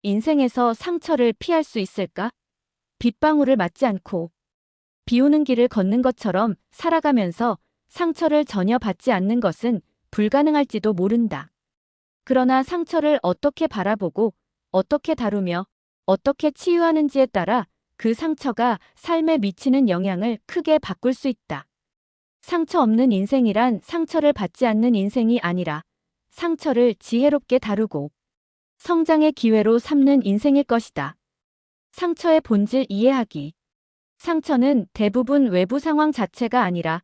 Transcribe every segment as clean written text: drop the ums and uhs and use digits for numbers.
인생에서 상처를 피할 수 있을까? 빗방울을 맞지 않고 비 오는 길을 걷는 것처럼 살아가면서 상처를 전혀 받지 않는 것은 불가능할지도 모른다. 그러나 상처를 어떻게 바라보고 어떻게 다루며 어떻게 치유하는지에 따라 그 상처가 삶에 미치는 영향을 크게 바꿀 수 있다. 상처 없는 인생이란 상처를 받지 않는 인생이 아니라 상처를 지혜롭게 다루고 성장의 기회로 삼는 인생일 것이다. 상처의 본질 이해하기. 상처는 대부분 외부 상황 자체가 아니라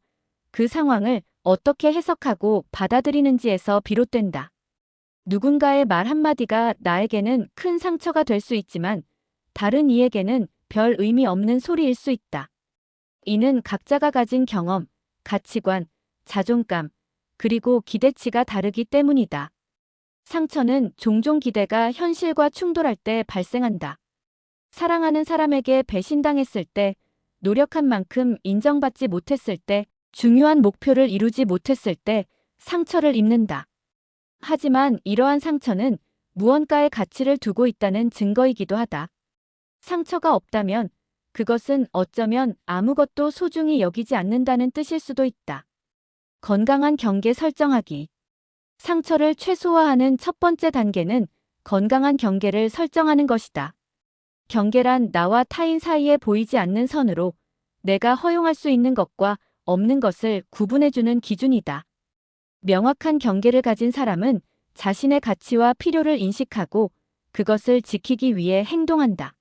그 상황을 어떻게 해석하고 받아들이는지에서 비롯된다. 누군가의 말 한마디가 나에게는 큰 상처가 될 수 있지만 다른 이에게는 별 의미 없는 소리일 수 있다. 이는 각자가 가진 경험, 가치관, 자존감, 그리고 기대치가 다르기 때문이다. 상처는 종종 기대가 현실과 충돌할 때 발생한다. 사랑하는 사람에게 배신당했을 때, 노력한 만큼 인정받지 못했을 때, 중요한 목표를 이루지 못했을 때 상처를 입는다. 하지만 이러한 상처는 무언가의 가치를 두고 있다는 증거이기도 하다. 상처가 없다면 그것은 어쩌면 아무것도 소중히 여기지 않는다는 뜻일 수도 있다. 건강한 경계 설정하기. 상처를 최소화하는 첫 번째 단계는 건강한 경계를 설정하는 것이다. 경계란 나와 타인 사이에 보이지 않는 선으로 내가 허용할 수 있는 것과 없는 것을 구분해주는 기준이다. 명확한 경계를 가진 사람은 자신의 가치와 필요를 인식하고 그것을 지키기 위해 행동한다.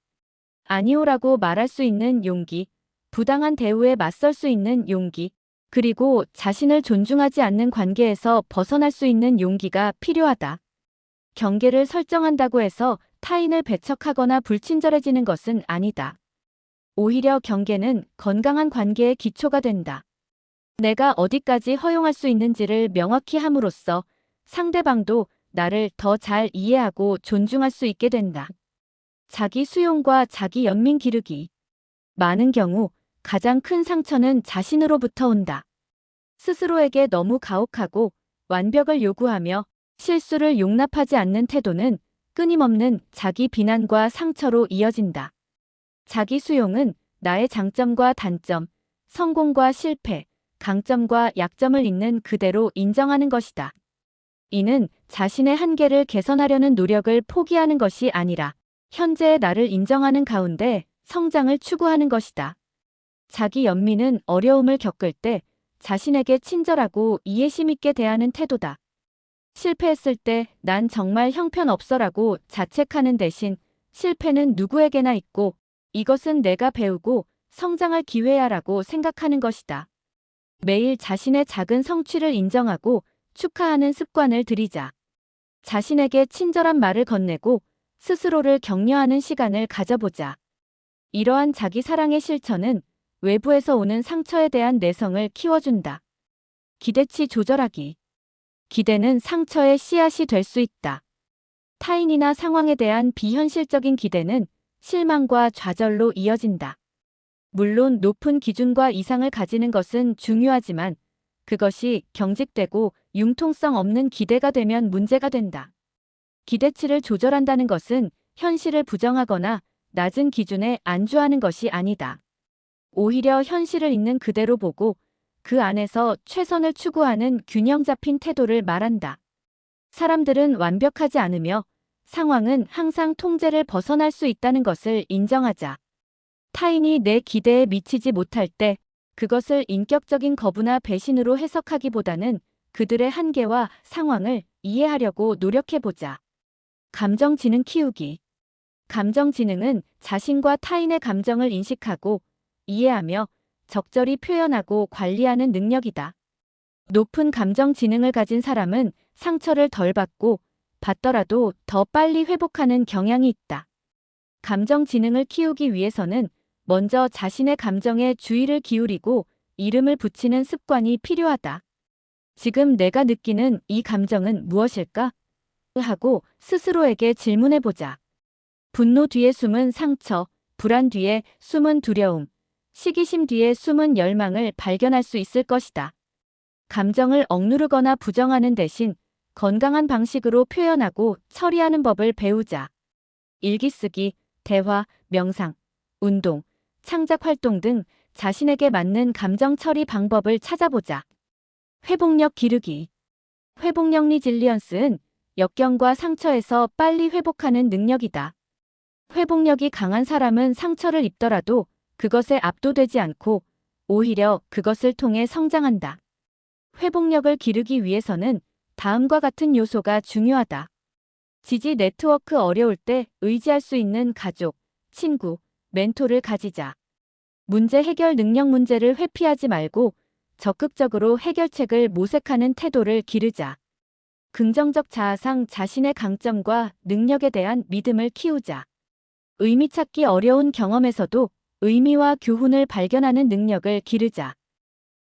아니오라고 말할 수 있는 용기, 부당한 대우에 맞설 수 있는 용기, 그리고 자신을 존중하지 않는 관계에서 벗어날 수 있는 용기가 필요하다. 경계를 설정한다고 해서 타인을 배척하거나 불친절해지는 것은 아니다. 오히려 경계는 건강한 관계의 기초가 된다. 내가 어디까지 허용할 수 있는지를 명확히 함으로써 상대방도 나를 더 잘 이해하고 존중할 수 있게 된다. 자기 수용과 자기 연민 기르기. 많은 경우 가장 큰 상처는 자신으로부터 온다. 스스로에게 너무 가혹하고 완벽을 요구하며 실수를 용납하지 않는 태도는 끊임없는 자기 비난과 상처로 이어진다. 자기 수용은 나의 장점과 단점, 성공과 실패, 강점과 약점을 있는 그대로 인정하는 것이다. 이는 자신의 한계를 개선하려는 노력을 포기하는 것이 아니라 현재의 나를 인정하는 가운데 성장을 추구하는 것이다. 자기 연민은 어려움을 겪을 때 자신에게 친절하고 이해심 있게 대하는 태도다. 실패했을 때 난 정말 형편없어라고 자책하는 대신 실패는 누구에게나 있고 이것은 내가 배우고 성장할 기회야라고 생각하는 것이다. 매일 자신의 작은 성취를 인정하고 축하하는 습관을 들이자. 자신에게 친절한 말을 건네고 스스로를 격려하는 시간을 가져보자. 이러한 자기 사랑의 실천은 외부에서 오는 상처에 대한 내성을 키워준다. 기대치 조절하기. 기대는 상처의 씨앗이 될 수 있다. 타인이나 상황에 대한 비현실적인 기대는 실망과 좌절로 이어진다. 물론 높은 기준과 이상을 가지는 것은 중요하지만 그것이 경직되고 융통성 없는 기대가 되면 문제가 된다. 기대치를 조절한다는 것은 현실을 부정하거나 낮은 기준에 안주하는 것이 아니다. 오히려 현실을 있는 그대로 보고 그 안에서 최선을 추구하는 균형 잡힌 태도를 말한다. 사람들은 완벽하지 않으며 상황은 항상 통제를 벗어날 수 있다는 것을 인정하자. 타인이 내 기대에 미치지 못할 때 그것을 인격적인 거부나 배신으로 해석하기보다는 그들의 한계와 상황을 이해하려고 노력해보자. 감정지능 키우기. 감정지능은 자신과 타인의 감정을 인식하고 이해하며 적절히 표현하고 관리하는 능력이다. 높은 감정지능을 가진 사람은 상처를 덜 받고 받더라도 더 빨리 회복하는 경향이 있다. 감정지능을 키우기 위해서는 먼저 자신의 감정에 주의를 기울이고 이름을 붙이는 습관이 필요하다. 지금 내가 느끼는 이 감정은 무엇일까? 하고 스스로에게 질문해보자. 분노 뒤에 숨은 상처, 불안 뒤에 숨은 두려움, 시기심 뒤에 숨은 열망을 발견할 수 있을 것이다. 감정을 억누르거나 부정하는 대신 건강한 방식으로 표현하고 처리하는 법을 배우자. 일기 쓰기, 대화, 명상, 운동, 창작 활동 등 자신에게 맞는 감정 처리 방법을 찾아보자. 회복력 기르기. 회복력 리질리언스는 역경과 상처에서 빨리 회복하는 능력이다. 회복력이 강한 사람은 상처를 입더라도 그것에 압도되지 않고 오히려 그것을 통해 성장한다. 회복력을 기르기 위해서는 다음과 같은 요소가 중요하다. 지지 네트워크. 어려울 때 의지할 수 있는 가족, 친구, 멘토를 가지자. 문제 해결 능력. 문제를 회피하지 말고 적극적으로 해결책을 모색하는 태도를 기르자. 긍정적 자아상. 자신의 강점과 능력에 대한 믿음을 키우자. 의미 찾기. 어려운 경험에서도 의미와 교훈을 발견하는 능력을 기르자.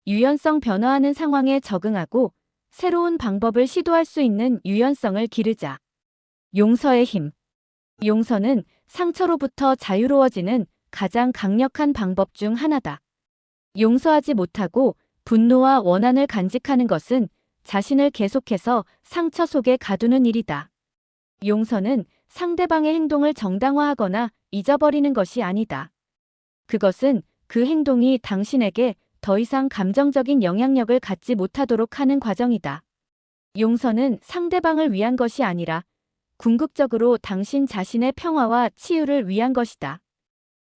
유연성. 변화하는 상황에 적응하고 새로운 방법을 시도할 수 있는 유연성을 기르자. 용서의 힘. 용서는 상처로부터 자유로워지는 가장 강력한 방법 중 하나다. 용서하지 못하고 분노와 원한을 간직하는 것은 자신을 계속해서 상처 속에 가두는 일이다. 용서는 상대방의 행동을 정당화하거나 잊어버리는 것이 아니다. 그것은 그 행동이 당신에게 더 이상 감정적인 영향력을 갖지 못하도록 하는 과정이다. 용서는 상대방을 위한 것이 아니라 궁극적으로 당신 자신의 평화와 치유를 위한 것이다.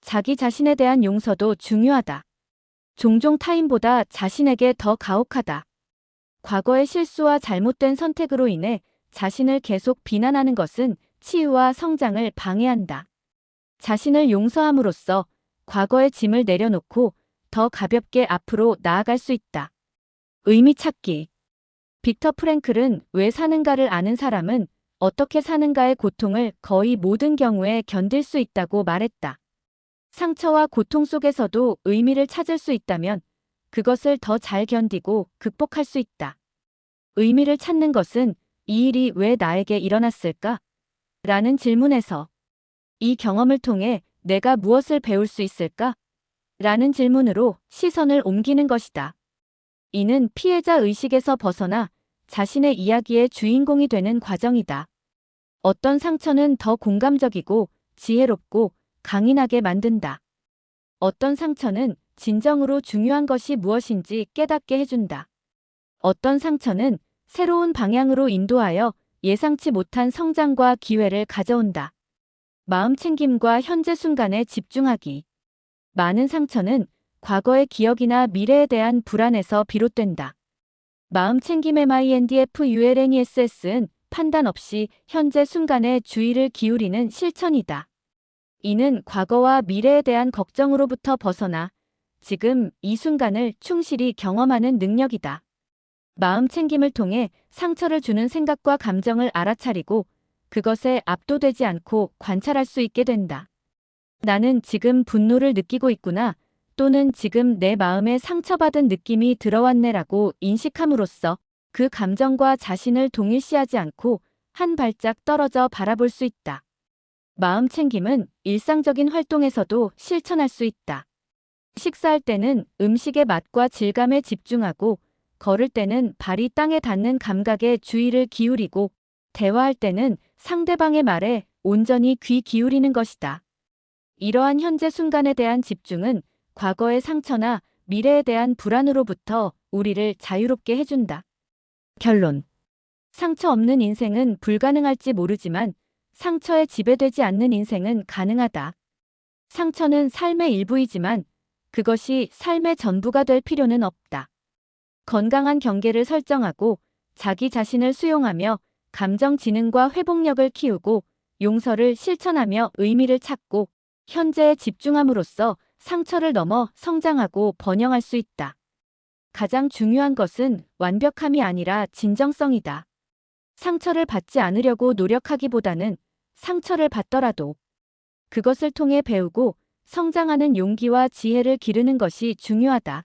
자기 자신에 대한 용서도 중요하다. 종종 타인보다 자신에게 더 가혹하다. 과거의 실수와 잘못된 선택으로 인해 자신을 계속 비난하는 것은 치유와 성장을 방해한다. 자신을 용서함으로써 과거의 짐을 내려놓고 더 가볍게 앞으로 나아갈 수 있다. 의미 찾기. 빅터 프랭클은 왜 사는가를 아는 사람은 어떻게 사는가의 고통을 거의 모든 경우에 견딜 수 있다고 말했다. 상처와 고통 속에서도 의미를 찾을 수 있다면 그것을 더 잘 견디고 극복할 수 있다. 의미를 찾는 것은 이 일이 왜 나에게 일어났을까? 라는 질문에서 이 경험을 통해 내가 무엇을 배울 수 있을까? 라는 질문으로 시선을 옮기는 것이다. 이는 피해자 의식에서 벗어나 자신의 이야기의 주인공이 되는 과정이다. 어떤 상처는 더 공감적이고 지혜롭고 강인하게 만든다. 어떤 상처는 진정으로 중요한 것이 무엇인지 깨닫게 해준다. 어떤 상처는 새로운 방향으로 인도하여 예상치 못한 성장과 기회를 가져온다. 마음 챙김과 현재 순간에 집중하기. 많은 상처는 과거의 기억이나 미래에 대한 불안에서 비롯된다. 마음 챙김의 mindfulness는 판단 없이 현재 순간에 주의를 기울이는 실천이다. 이는 과거와 미래에 대한 걱정으로부터 벗어나 지금 이 순간을 충실히 경험하는 능력이다. 마음 챙김을 통해 상처를 주는 생각과 감정을 알아차리고 그것에 압도되지 않고 관찰할 수 있게 된다. 나는 지금 분노를 느끼고 있구나, 또는 지금 내 마음에 상처받은 느낌이 들어왔네라고 인식함으로써 그 감정과 자신을 동일시하지 않고 한 발짝 떨어져 바라볼 수 있다. 마음 챙김은 일상적인 활동에서도 실천할 수 있다. 식사할 때는 음식의 맛과 질감에 집중하고, 걸을 때는 발이 땅에 닿는 감각에 주의를 기울이고, 대화할 때는 상대방의 말에 온전히 귀 기울이는 것이다. 이러한 현재 순간에 대한 집중은 과거의 상처나 미래에 대한 불안으로부터 우리를 자유롭게 해준다. 결론. 상처 없는 인생은 불가능할지 모르지만 상처에 지배되지 않는 인생은 가능하다. 상처는 삶의 일부이지만 그것이 삶의 전부가 될 필요는 없다. 건강한 경계를 설정하고 자기 자신을 수용하며 감정 지능과 회복력을 키우고 용서를 실천하며 의미를 찾고 현재에 집중함으로써 상처를 넘어 성장하고 번영할 수 있다. 가장 중요한 것은 완벽함이 아니라 진정성이다. 상처를 받지 않으려고 노력하기보다는 상처를 받더라도 그것을 통해 배우고 성장하는 용기와 지혜를 기르는 것이 중요하다.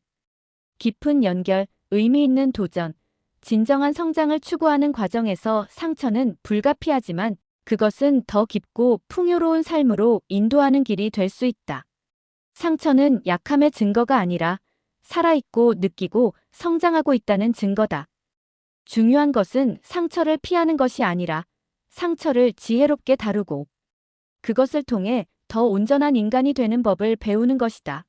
깊은 연결, 의미 있는 도전, 진정한 성장을 추구하는 과정에서 상처는 불가피하지만 그것은 더 깊고 풍요로운 삶으로 인도하는 길이 될 수 있다. 상처는 약함의 증거가 아니라 살아있고 느끼고 성장하고 있다는 증거다. 중요한 것은 상처를 피하는 것이 아니라 상처를 지혜롭게 다루고 그것을 통해 더 온전한 인간이 되는 법을 배우는 것이다.